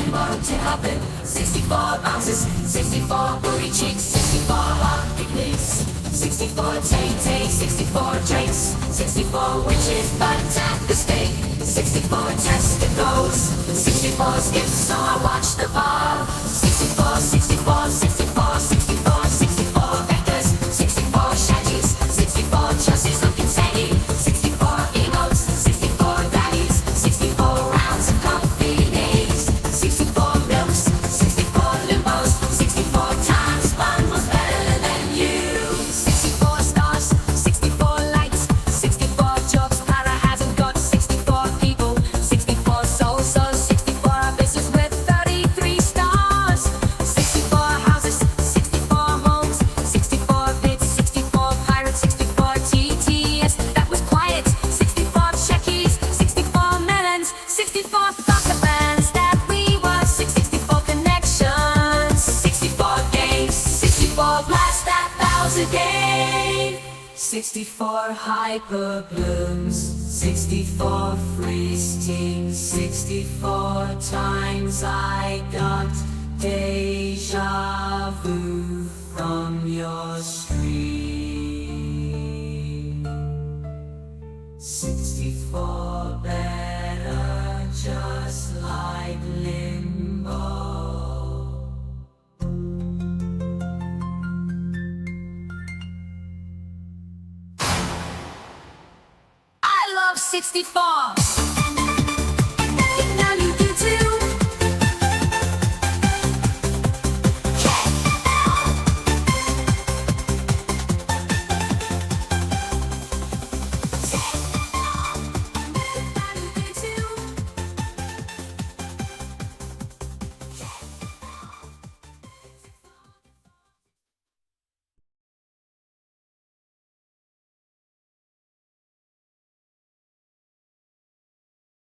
Limbo to happen. 64 bounces, 64 booty cheeks, 64 hog pic leaks, 64 Tay Tays, 64 drinks, 64 witches butt at the stake, 64 testicles, 64 skips, so I watched the Vod. 64, 64, 64, 64, 64 vectors, 64 Shaggies, 64 Chussies looking saggy, 64 Emotes, 64 Daddies, 64 rounds of coffee days, 64 milks, 64 Limbos, 64 Times Bun was better than you, 64 stars, 64 lights, 64 jobs Para hasn't got, 64 people, 64 souls, so 64 business with 33 stars, 64 houses, 64 homes, 64 bits, 64 pirates, 64 TTS that was quiet, 64 Checkies, 64 Melons, 64 gossip bands that we were, 64 connections, 64 games, 64 blast that bows again, 64 Hyperblooms, 64 freeze teams, 64 times I got Deja vu from your stream, 64 better just like Limbo. I love 64.